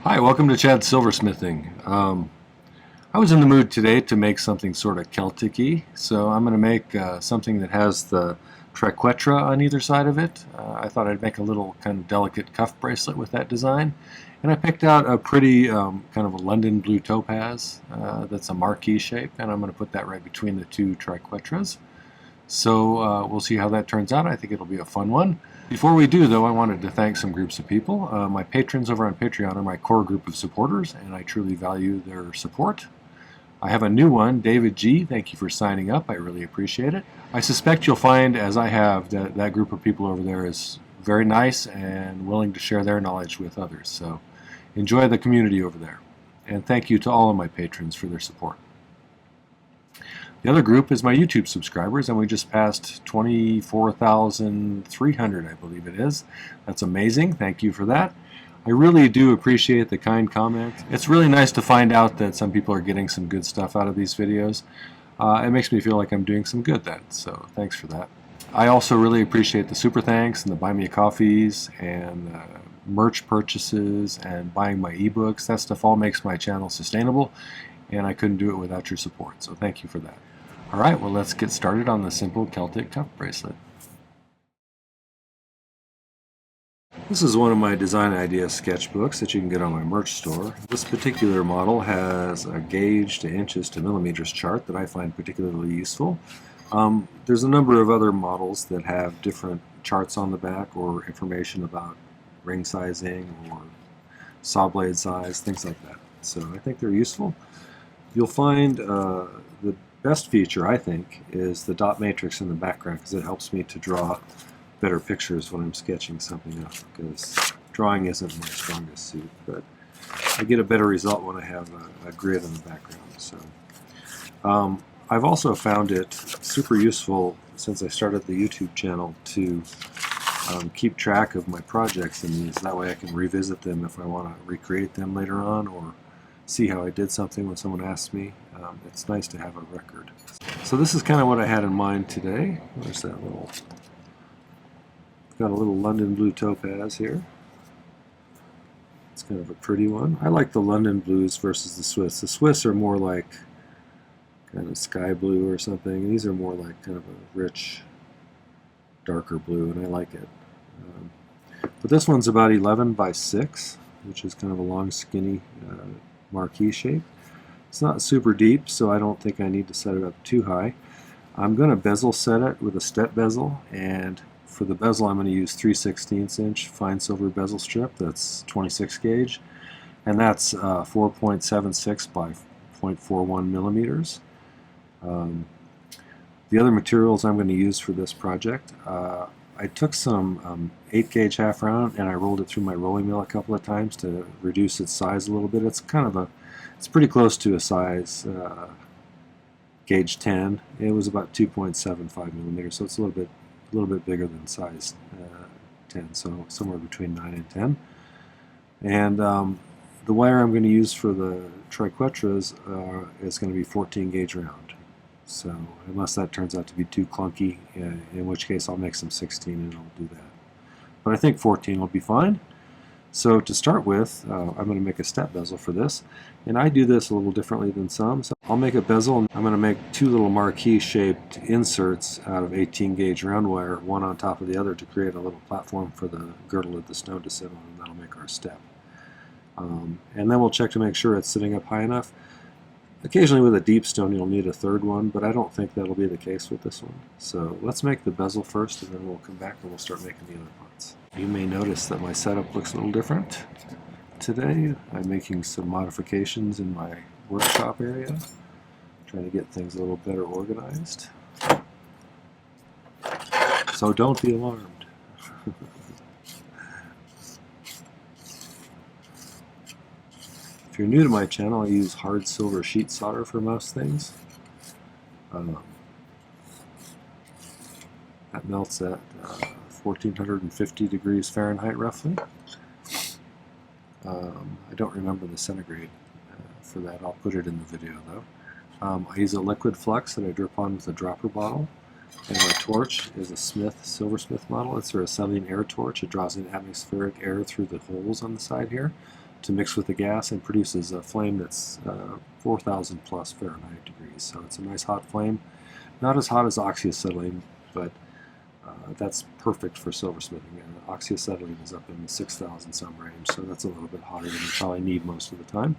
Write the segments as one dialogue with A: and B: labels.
A: Hi, welcome to Chad's Silversmithing. I was in the mood today to make something sort of Celtic-y, so I'm going to make something that has the triquetra on either side of it. I thought I'd make a little kind of delicate cuff bracelet with that design, and I picked out a pretty kind of a London Blue Topaz that's a marquise shape, and I'm going to put that right between the two triquetras. So we'll see how that turns out. I think it'll be a fun one. Before we do, though, I wanted to thank some groups of people. My patrons over on Patreon are my core group of supporters, and I truly value their support. I have a new one, David G. Thank you for signing up. I really appreciate it. I suspect you'll find, as I have, that that group of people over there is very nice and willing to share their knowledge with others. So enjoy the community over there. And thank you to all of my patrons for their support. The other group is my YouTube subscribers, and we just passed 24,300, I believe it is. That's amazing. Thank you for that. I really do appreciate the kind comments. It's really nice to find out that some people are getting some good stuff out of these videos. It makes me feel like I'm doing some good then, so thanks for that. I also really appreciate the super thanks and the buy me a coffees and merch purchases and buying my ebooks. That stuff all makes my channel sustainable, and I couldn't do it without your support, so thank you for that. Alright, well, let's get started on the simple Celtic cuff bracelet. This is one of my design idea sketchbooks that you can get on my merch store. This particular model has a gauge to inches to millimeters chart that I find particularly useful. There's a number of other models that have different charts on the back or information about ring sizing or saw blade size, things like that. So I think they're useful. You'll find the best feature, I think, is the dot matrix in the background, because it helps me to draw better pictures when I'm sketching something up, because drawing isn't my strongest suit, but I get a better result when I have a grid in the background. So I've also found it super useful since I started the YouTube channel to keep track of my projects in these. That way I can revisit them if I want to recreate them later on, or see how I did something when someone asks me. It's nice to have a record. So this is kind of what I had in mind today. There's that little, got a little London Blue Topaz here. It's kind of a pretty one. I like the London Blues versus the Swiss. The Swiss are more like kind of sky blue or something. These are more like kind of a rich, darker blue, and I like it. But this one's about 11 by 6, which is kind of a long, skinny marquee shape. It's not super deep, so I don't think I need to set it up too high. I'm going to bezel set it with a step bezel, and for the bezel I'm going to use 3/16 inch fine silver bezel strip. That's 26 gauge, and that's 4.76 by 0.41 millimeters. The other materials I'm going to use for this project, I took some 8 gauge half round and I rolled it through my rolling mill a couple of times to reduce its size a little bit. It's kind of it's pretty close to a size gauge 10. It was about 2.75 millimeters, so it's a little bit bigger than size 10, so somewhere between 9 and 10. And the wire I'm going to use for the triquetras is going to be 14 gauge round. So unless that turns out to be too clunky, in which case I'll make some 16 and I'll do that. But I think 14 will be fine. So to start with, I'm going to make a step bezel for this, and I do this a little differently than some. So I'll make a bezel, and I'm going to make 2 little marquee shaped inserts out of 18 gauge round wire, one on top of the other, to create a little platform for the girdle of the stone to sit on, and that'll make our step. And then we'll check to make sure it's sitting up high enough. Occasionally with a deep stone you'll need a third one, but I don't think that'll be the case with this one. So let's make the bezel first, and then we'll come back and we'll start making the other parts. You may notice that my setup looks a little different today. I'm making some modifications in my workshop area, trying to get things a little better organized. So don't be alarmed. If you're new to my channel, I use hard silver sheet solder for most things. That melts at 1450 degrees Fahrenheit roughly. I don't remember the centigrade for that. I'll put it in the video though. I use a liquid flux that I drip on with a dropper bottle, and my torch is a Silversmith model. It's their acetylene air torch. It draws in atmospheric air through the holes on the side here. to mix with the gas and produces a flame that's 4,000 plus Fahrenheit degrees. So it's a nice hot flame. Not as hot as oxyacetylene, but that's perfect for silversmithing. Oxyacetylene is up in the 6,000 some range, so that's a little bit hotter than you probably need most of the time.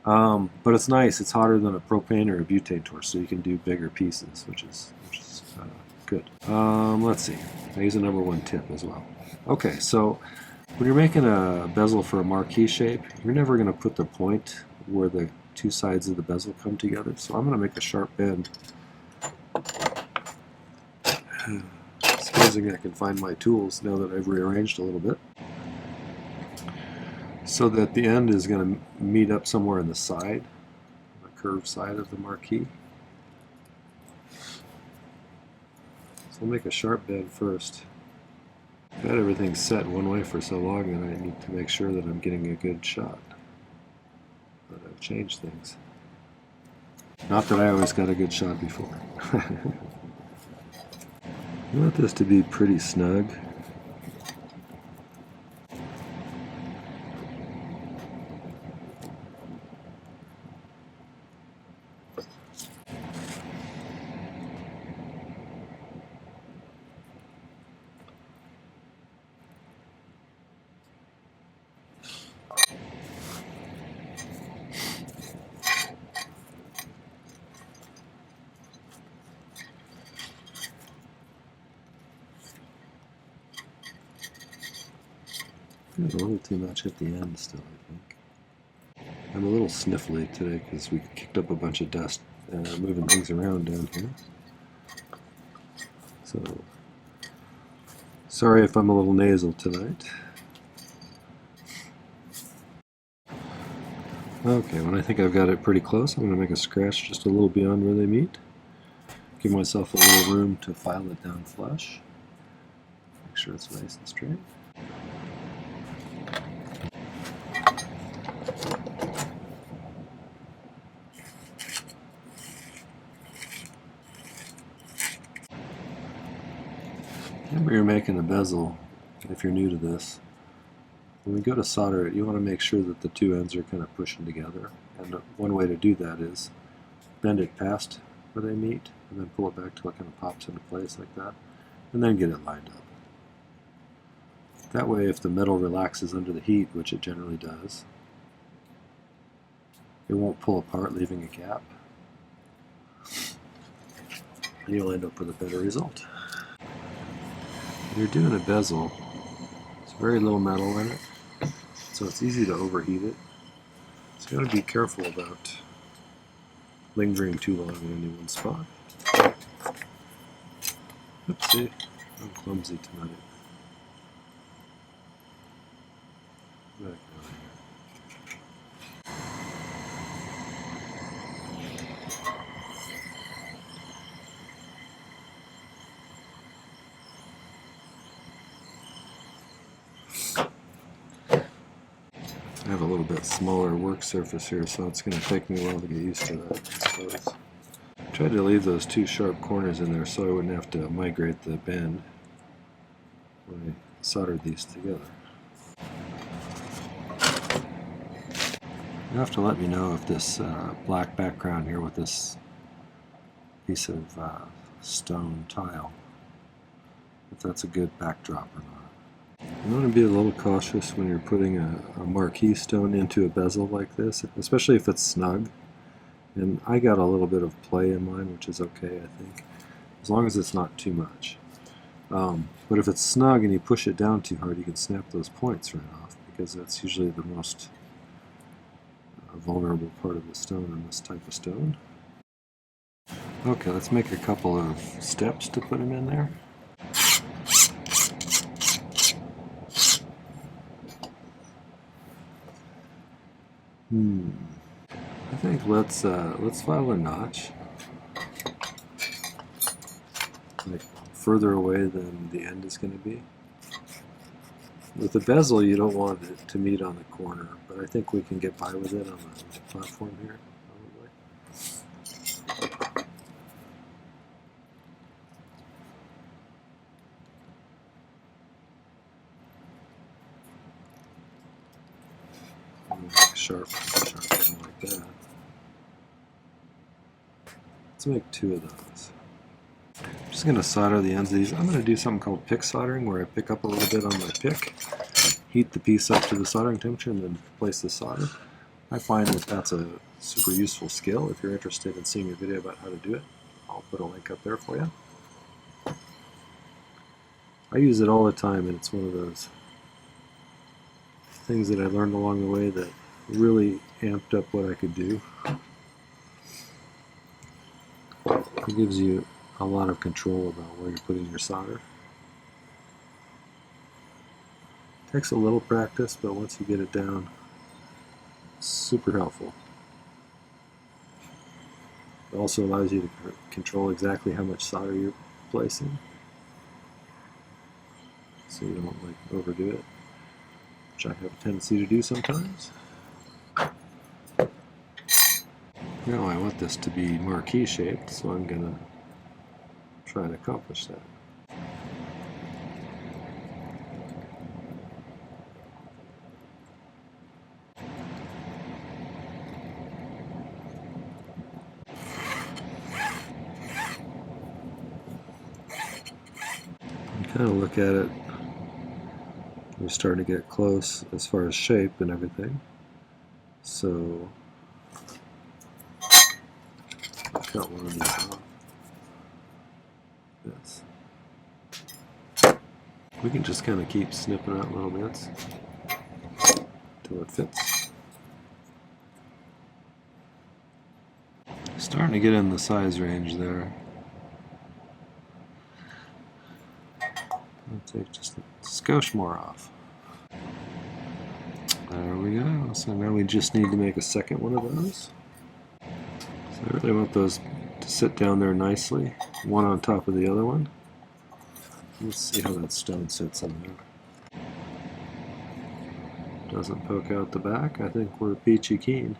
A: But it's nice. It's hotter than a propane or a butane torch, so you can do bigger pieces, which is good. Let's see. Here's a number one tip as well. Okay, so when you're making a bezel for a marquise shape, you're never going to put the point where the two sides of the bezel come together. So I'm going to make a sharp bend. Supposing I can find my tools now that I've rearranged a little bit, so that the end is going to meet up somewhere in the side, the curved side of the marquise. So I'll make a sharp bend first. I've had everything set one way for so long that I need to make sure that I'm getting a good shot. But I've changed things. Not that I always got a good shot before. I want this to be pretty snug. A little too much at the end still, I think. I'm a little sniffly today because we kicked up a bunch of dust moving things around down here. So, sorry if I'm a little nasal tonight. Okay, when I think I've got it pretty close, I'm going to make a scratch just a little beyond where they meet. Give myself a little room to file it down flush. Make sure it's nice and straight. Remember, you're making a bezel, if you're new to this. When we go to solder it, you want to make sure that the two ends are kind of pushing together. And one way to do that is bend it past where they meet, and then pull it back till it kind of pops into place like that, and then get it lined up. That way, if the metal relaxes under the heat, which it generally does, it won't pull apart, leaving a gap. And you'll end up with a better result. When you're doing a bezel, there's very little metal in it, so it's easy to overheat it. So you got to be careful about lingering too long in any one spot. Oopsie, I'm clumsy tonight. Back down here. I have a little bit smaller work surface here, so it's going to take me a while to get used to that, I suppose. I tried to leave those two sharp corners in there so I wouldn't have to migrate the bend when I soldered these together. You have to let me know if this black background here with this piece of stone tile, if that's a good backdrop or not. You want to be a little cautious when you're putting a marquise stone into a bezel like this, especially if it's snug. And I got a little bit of play in mine, which is okay, I think, as long as it's not too much. But if it's snug and you push it down too hard, you can snap those points right off, because that's usually the most vulnerable part of the stone in this type of stone. Okay, let's make a couple of steps to put them in there. I think let's file a notch, like further away than the end is going to be. With the bezel, you don't want it to meet on the corner, but I think we can get by with it on the platform here, probably. make a sharp end like that. Let's make 2 of those. I'm just going to solder the ends of these. I'm going to do something called pick soldering, where I pick up a little bit on my pick, heat the piece up to the soldering temperature, and then place the solder. I find that that's a super useful skill. If you're interested in seeing a video about how to do it, I'll put a link up there for you. I use it all the time, and it's one of those things that I learned along the way that really amped up what I could do. It gives you a lot of control about where you're putting your solder. It takes a little practice, but once you get it down, it's super helpful. It also allows you to control exactly how much solder you're placing, so you don't like overdo it, which I have a tendency to do sometimes. Now I want this to be marquise shaped, so I'm going to try to accomplish that. Kind of look at it, we're starting to get close as far as shape and everything. So cut one of these off. Yes. We can just kind of keep snipping out little bits until it fits. Starting to get in the size range there. I'll take just a skosh more off. There we go. So now we just need to make a second one of those. So I really want those to sit down there nicely, one on top of the other one. Let's see how that stone sits in there. Doesn't poke out the back. I think we're peachy keen.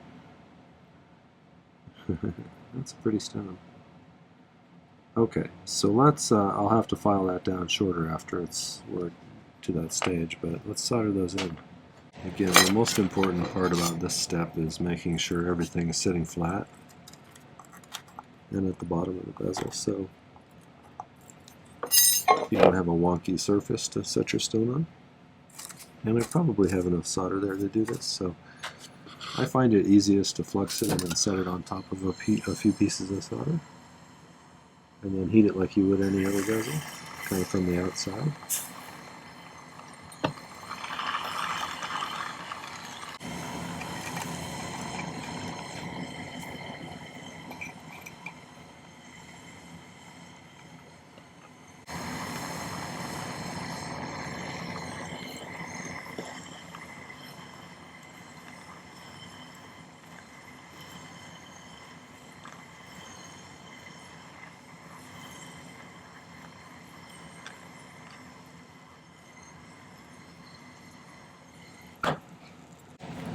A: That's a pretty stone. Okay, so let's, I'll have to file that down shorter after we're to that stage, but let's solder those in. Again, the most important part about this step is making sure everything is sitting flat and at the bottom of the bezel, so you don't have a wonky surface to set your stone on. And I probably have enough solder there to do this, so I find it easiest to flux it and then set it on top of a few pieces of solder, and then heat it like you would any other bezel, kind of from the outside.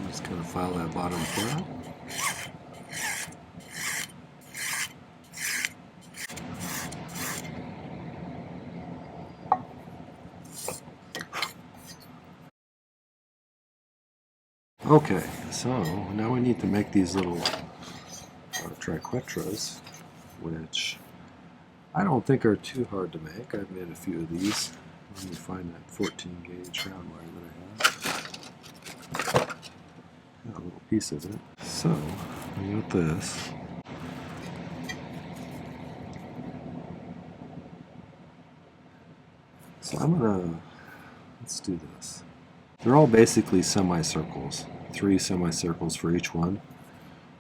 A: Just kind of file that bottom flat. Okay, so now we need to make these little triquetras, which I don't think are too hard to make. I've made a few of these. Let me find that 14 gauge round wire that I have. Got a little piece of it. So, we got this. So let's do this. They're all basically semicircles. 3 semicircles for each one.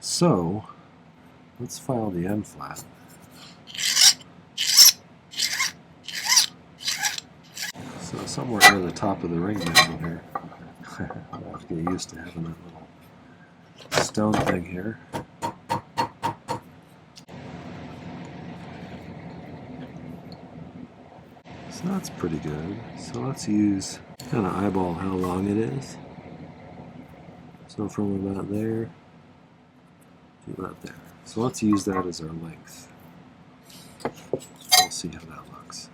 A: So, let's file the end flat. So somewhere near the top of the ring bezel here. I'll have to get used to having that little stone thing here. So that's pretty good. So let's kind of eyeball how long it is. So from about there to about there. So let's use that as our length. We'll see how that looks.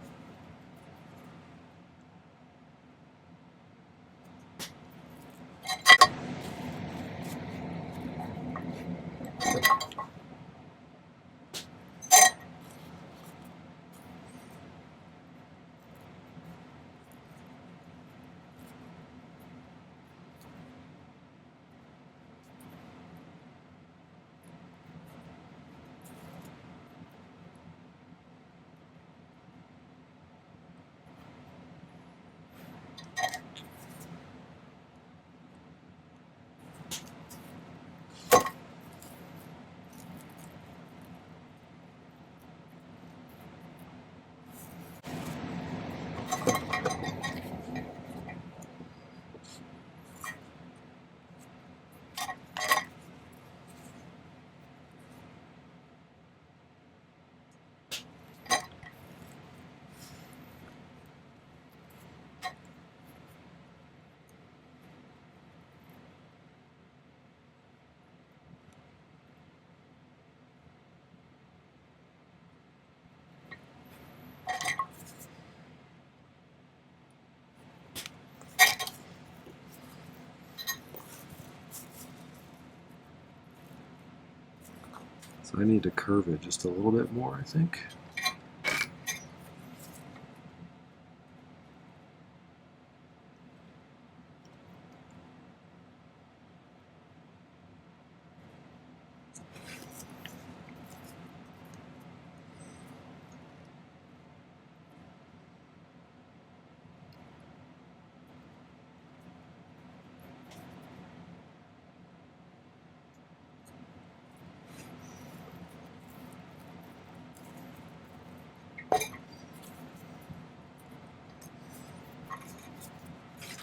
A: So I need to curve it just a little bit more, I think.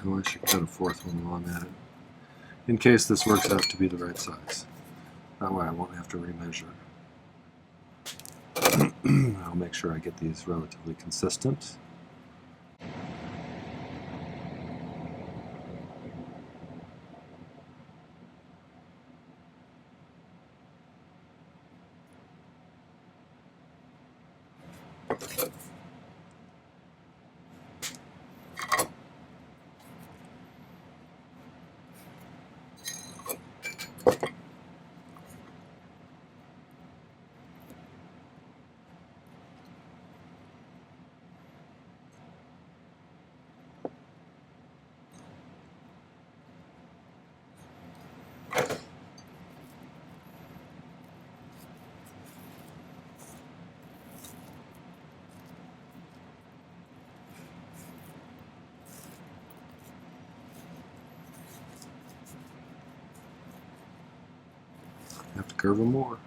A: Oh, I should cut a fourth one while I'm at it, in case this works out to be the right size. That way I won't have to remeasure. I'll make sure I get these relatively consistent. Have to curve them more.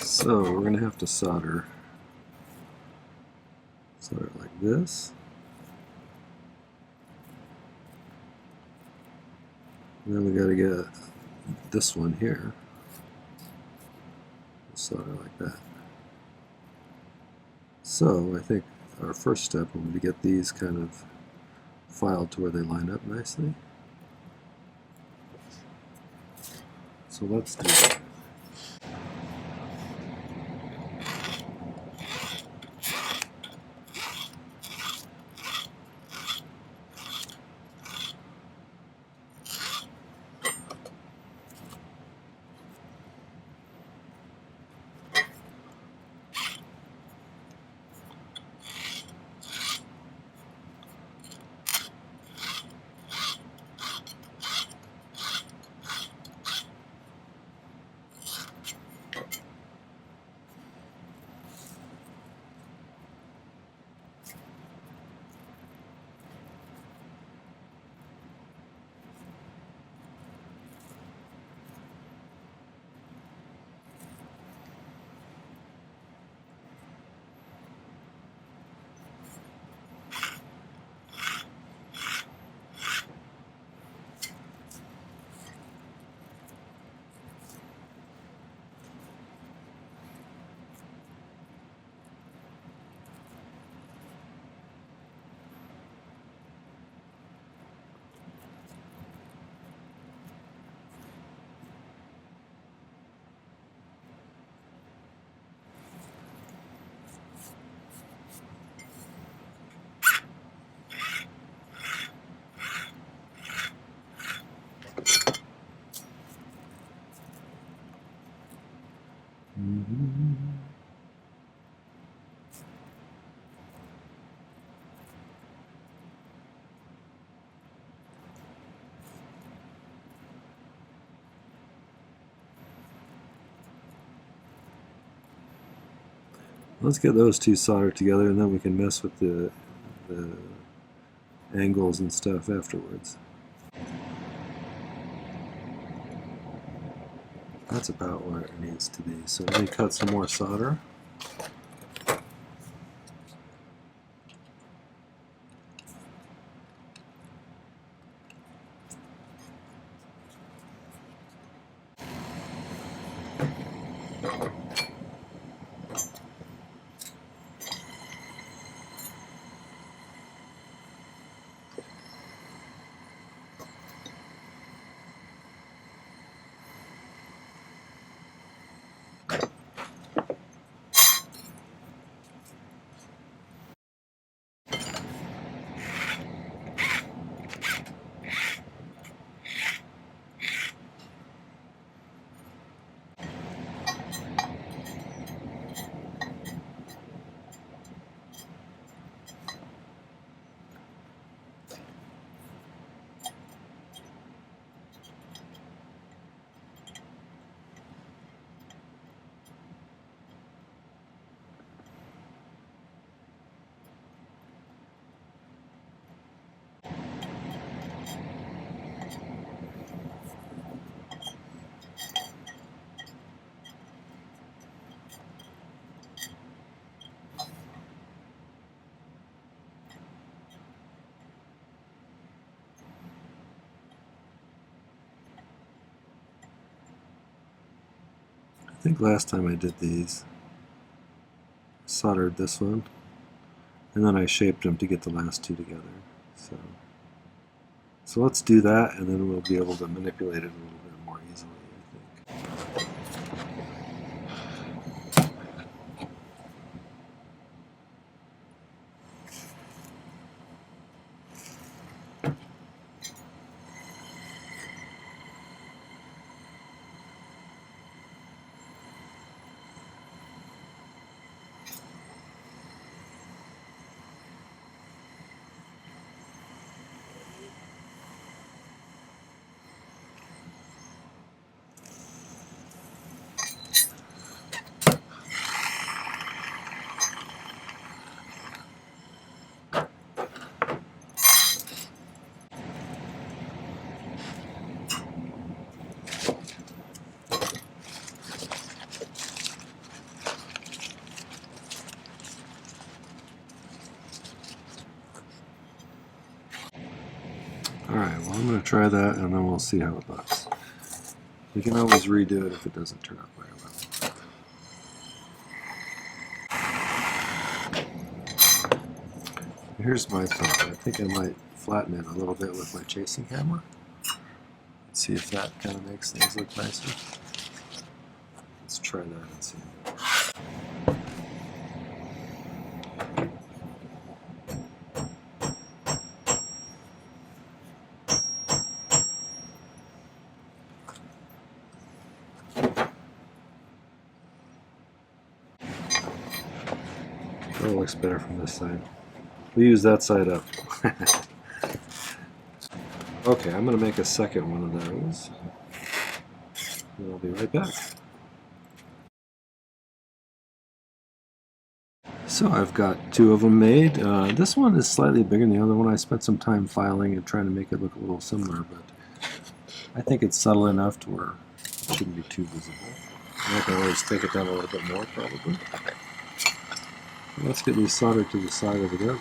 A: So we're going to have to solder it like this. And then we got to get this one here. Solder like that. So I think our first step will be to get these kind of filed to where they line up nicely. So let's do that. Let's get those two soldered together, and then we can mess with the angles and stuff afterwards. That's about where it needs to be. So let me cut some more solder. I think last time I did these, soldered this one, and then I shaped them to get the last two together. So let's do that, and then we'll be able to manipulate it a little bit more easily, I think. Alright, well I'm going to try that and then we'll see how it looks. We can always redo it if it doesn't turn out very well. Here's my thought. I think I might flatten it a little bit with my chasing hammer. Let's see if that kind of makes things look nicer. Let's try that and see. Oh, it looks better from this side. We'll use that side up. Okay, I'm going to make a second one of those. And I'll be right back. So I've got two of them made. This one is slightly bigger than the other one. I spent some time filing and trying to make it look a little similar, but I think it's subtle enough to where it shouldn't be too visible. And I can always take it down a little bit more, probably. Let's get these soldered to the side of the bezel.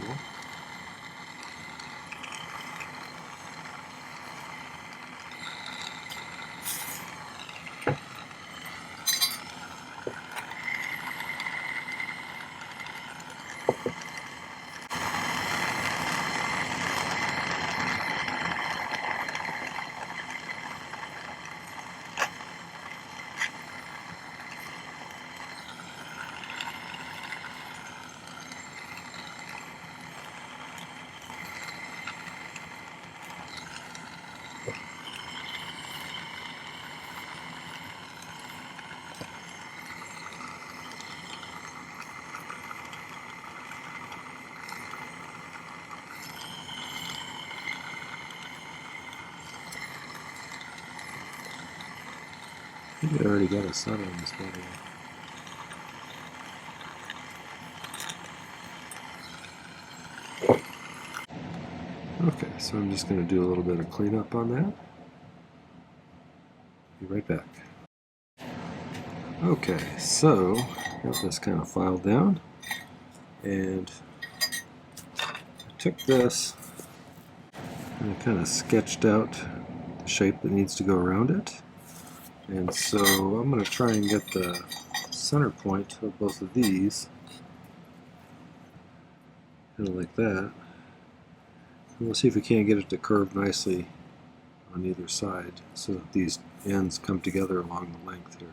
A: I think I already got a solder on this battery. Okay, so I'm just going to do a little bit of cleanup on that. Be right back. Okay, so got this kind of filed down, and I took this and I kind of sketched out the shape that needs to go around it. And so I'm going to try and get the center point of both of these, kind of like that. And we'll see if we can't get it to curve nicely on either side so that these ends come together along the length here,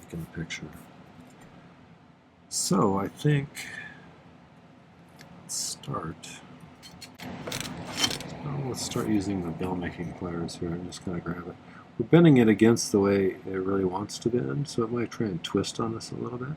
A: like in the picture. So I think let's start using the bell making pliers here. I'm just going to grab it. We're bending it against the way it really wants to bend, so it might try and twist on us a little bit.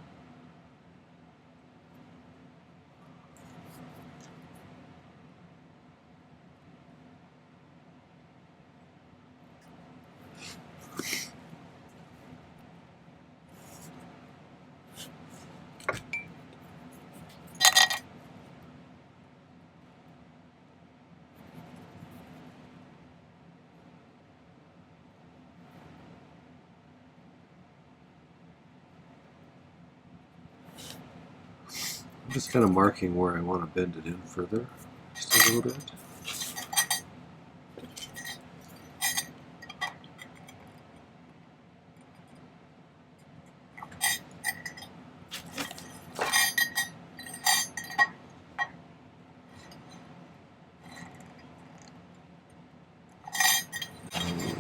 A: I'm just kind of marking where I want to bend it in further, just a little bit.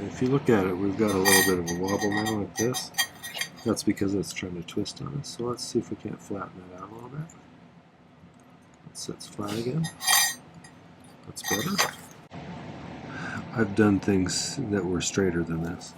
A: If you look at it, we've got a little bit of a wobble now like this. That's because it's trying to twist on us. So let's see if we can't flatten that out a little bit. It sits flat again. That's better. I've done things that were straighter than this.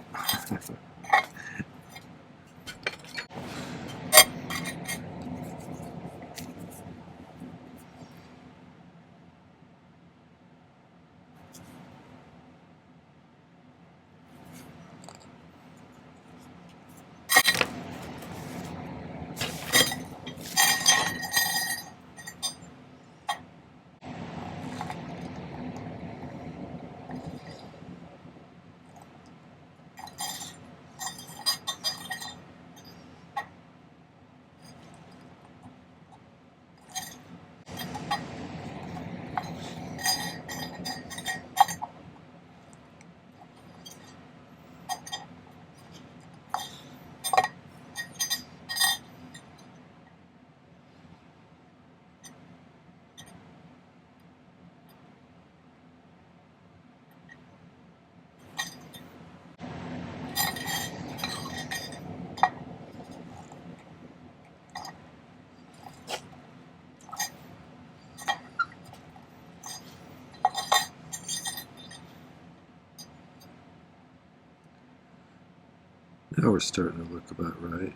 A: Now we're starting to look about right.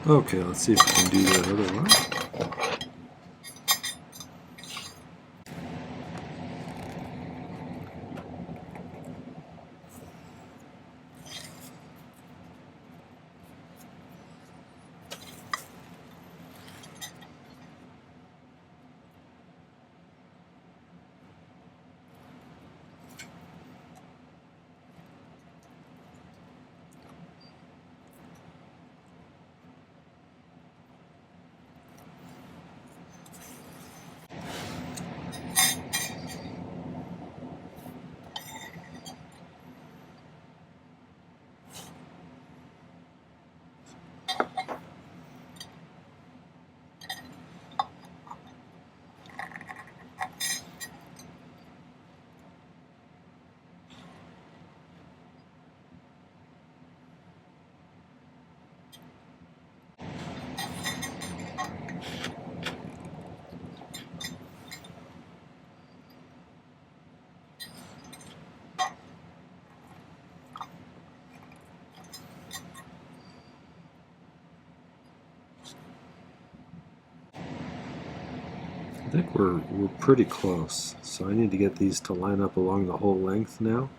A: Okay, let's see if we can do that other one. I think we're pretty close, so I need to get these to line up along the whole length now.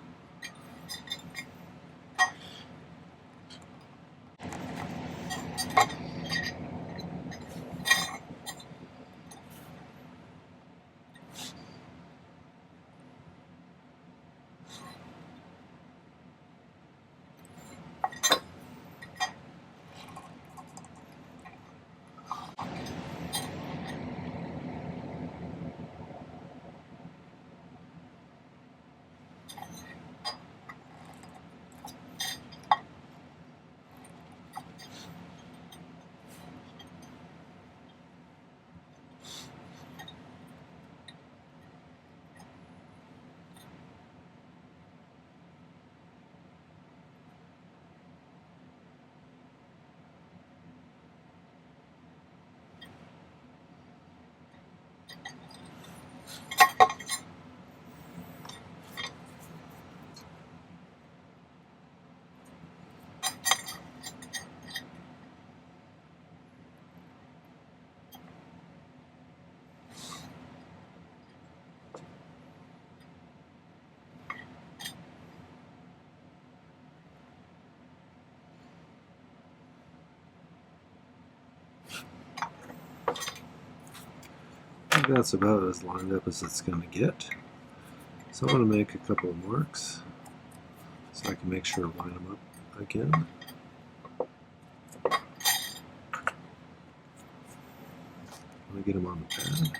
A: think that's about as lined up as it's going to get. So I'm going to make a couple of marks so I can make sure to line them up again. I'm going to get them on the pad.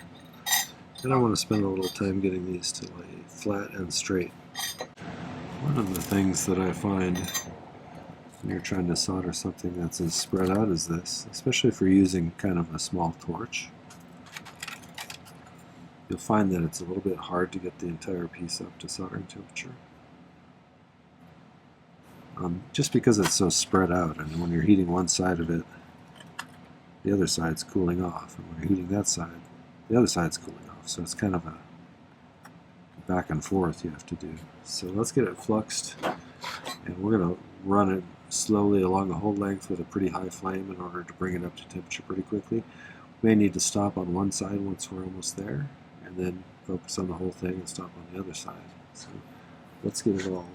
A: And I want to spend a little time getting these to lay flat and straight. One of the things that I find when you're trying to solder something that's as spread out as this, especially if you're using kind of a small torch, you'll find that it's a little bit hard to get the entire piece up to soldering temperature. Just because it's so spread out, and when you're heating one side of it, the other side's cooling off, and when you're heating that side, the other side's cooling off. So it's kind of a back and forth you have to do. So let's get it fluxed, and we're going to run it slowly along the whole length with a pretty high flame in order to bring it up to temperature pretty quickly. We may need to stop on one side once we're almost there, and then focus on the whole thing and stop on the other side. So let's get it all.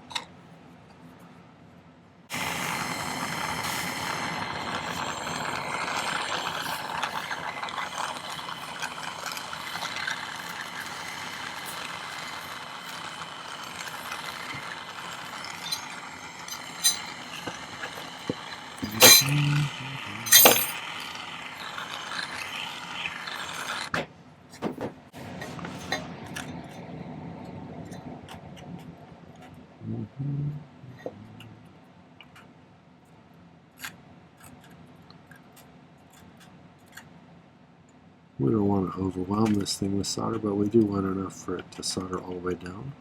A: We don't want to overwhelm this thing with solder, but we do want enough for it to solder all the way down.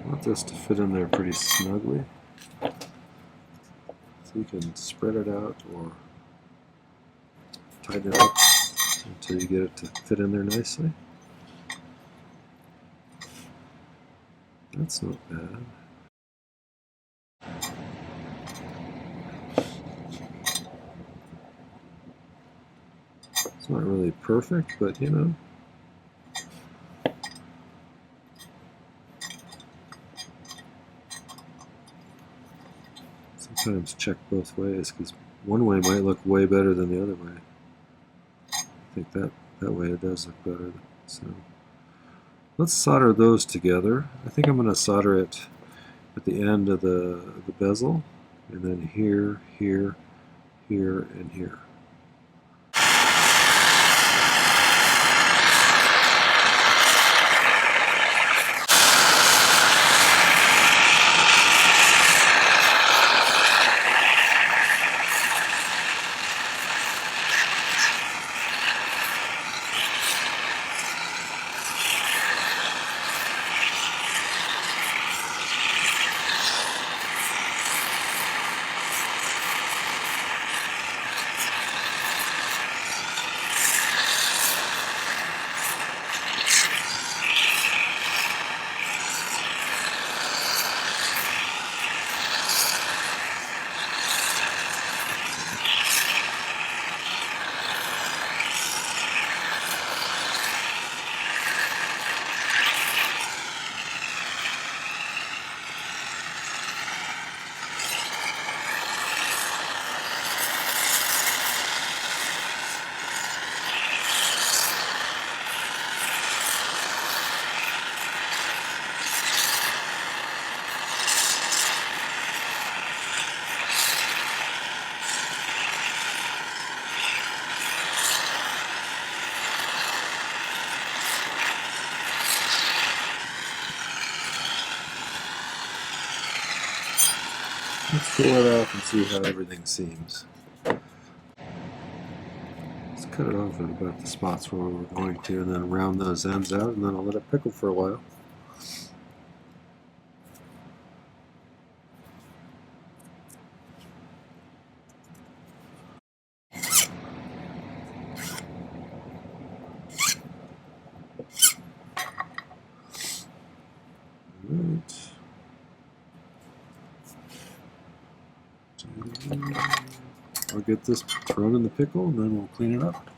A: I want this to fit in there pretty snugly, so you can spread it out or tighten it up until you get it to fit in there nicely. That's not bad. It's not really perfect, but you know. Sometimes check both ways, because one way might look way better than the other way. I think that way it does look better. So let's solder those together. I think I'm going to solder it at the end of the bezel, and then here, here, here, and here. pull it off and see how everything seems. Let's cut it off at about the spots where we're going to, and then round those ends out, and then I'll let it pickle for a while. I'll get this thrown in the pickle and then we'll clean it up.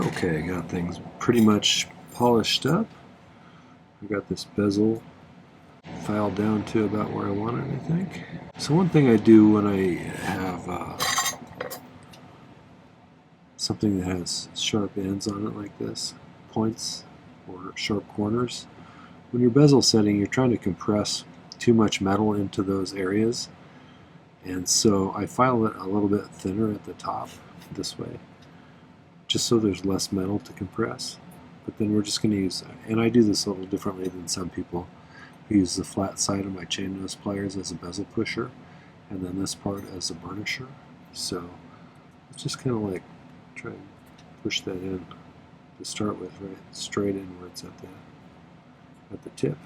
A: Okay, got things pretty much polished up. I got this bezel filed down to about where I want it, I think. So one thing I do when I have something that has sharp ends on it like this, points or sharp corners, when you're bezel setting, you're trying to compress too much metal into those areas, and so I file it a little bit thinner at the top this way, just so there's less metal to compress. But then we're just going to use, and I do this a little differently than some people who use the flat side of my chain nose pliers as a bezel pusher, and then this part as a burnisher. So it's just kind of like try and push that in to start with, right straight inwards at the tip.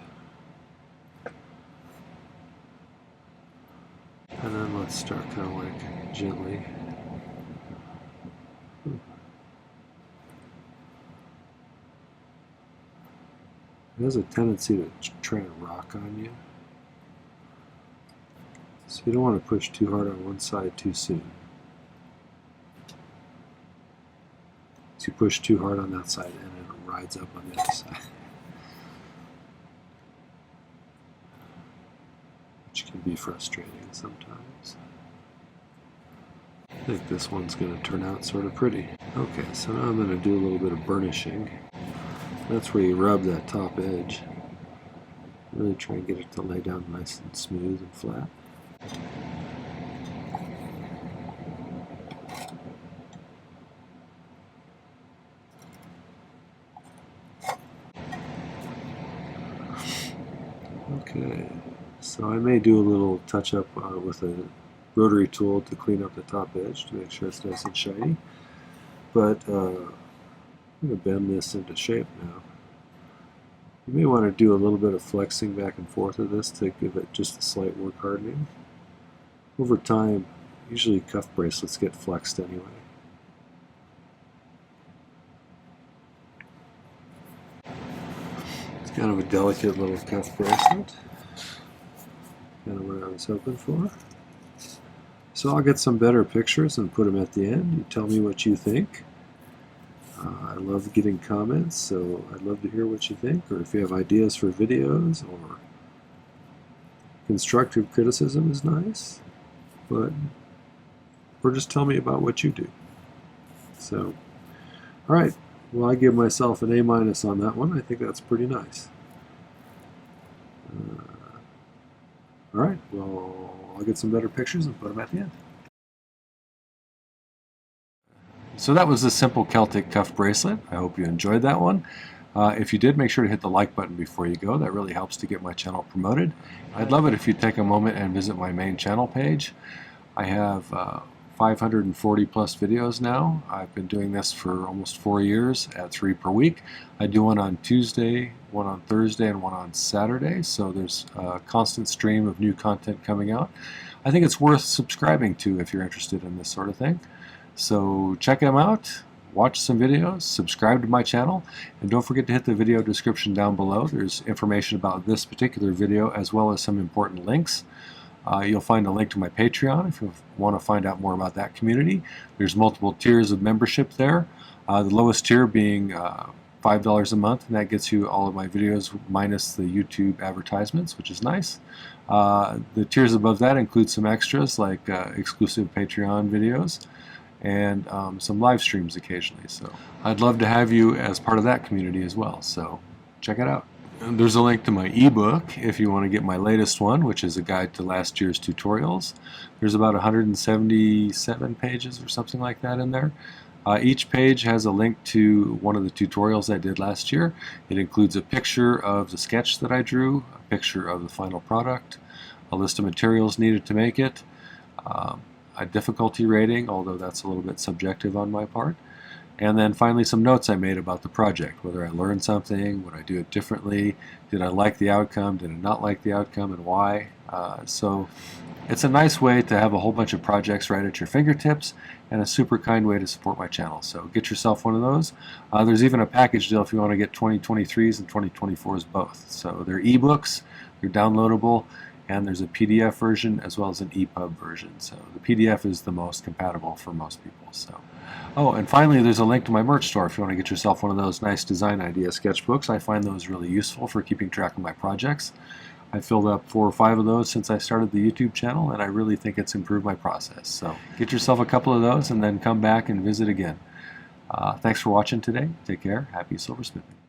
A: And then let's start kind of like gently. It has a tendency to try to rock on you. So you don't want to push too hard on one side too soon. So you push too hard on that side and it rides up on the other side. Which can be frustrating sometimes. I think this one's going to turn out sort of pretty. Okay, so now I'm going to do a little bit of burnishing. That's where you rub that top edge. Really try and get it to lay down nice and smooth and flat. Okay, so I may do a little touch-up with a rotary tool to clean up the top edge to make sure it's nice and shiny. But I'm going to bend this into shape now. You may want to do a little bit of flexing back and forth of this to give it just a slight work hardening. Over time, usually cuff bracelets get flexed anyway. It's kind of a delicate little cuff bracelet. Kind of what I was hoping for. So I'll get some better pictures and put them at the end. You tell me what you think. I love getting comments, so I'd love to hear what you think, or if you have ideas for videos, or constructive criticism is nice, or just tell me about what you do. So, alright, well, I give myself an A- on that one. I think that's pretty nice. Alright, well, I'll get some better pictures and put them at the end. So that was the simple Celtic cuff bracelet. I hope you enjoyed that one. If you did, make sure to hit the like button before you go. That really helps to get my channel promoted. I'd love it if you'd take a moment and visit my main channel page. I have 540 plus videos now. I've been doing this for almost 4 years at 3 per week. I do one on Tuesday, one on Thursday, and one on Saturday, so there's a constant stream of new content coming out. I think it's worth subscribing to if you're interested in this sort of thing. So check them out, watch some videos, subscribe to my channel, and don't forget to hit the video description down below. There's information about this particular video as well as some important links. You'll find a link to my Patreon if you want to find out more about that community. There's multiple tiers of membership there. The lowest tier being $5 a month, and that gets you all of my videos minus the YouTube advertisements, which is nice. The tiers above that include some extras like exclusive Patreon videos and some live streams occasionally. So I'd love to have you as part of that community as well, so check it out. And there's a link to my ebook if you want to get my latest one, which is a guide to last year's tutorials. There's about 177 pages or something like that in there. Each page has a link to one of the tutorials I did last year. It includes a picture of the sketch that I drew, a picture of the final product, a list of materials needed to make it, a difficulty rating, although that's a little bit subjective on my part, and then finally some notes I made about the project, whether I learned something, would I do it differently, did I like the outcome, did I not like the outcome, and why. So it's a nice way to have a whole bunch of projects right at your fingertips, and a super kind way to support my channel. So get yourself one of those. There's even a package deal if you want to get 2023s and 2024s both. So they're ebooks, they're downloadable, and there's a PDF version as well as an EPUB version. So the PDF is the most compatible for most people. So, oh, and finally there's a link to my merch store if you want to get yourself one of those nice design idea sketchbooks. I find those really useful for keeping track of my projects. I filled up 4 or 5 of those since I started the YouTube channel, and I really think it's improved my process. So get yourself a couple of those and then come back and visit again. Thanks for watching today. Take care. Happy silversmithing.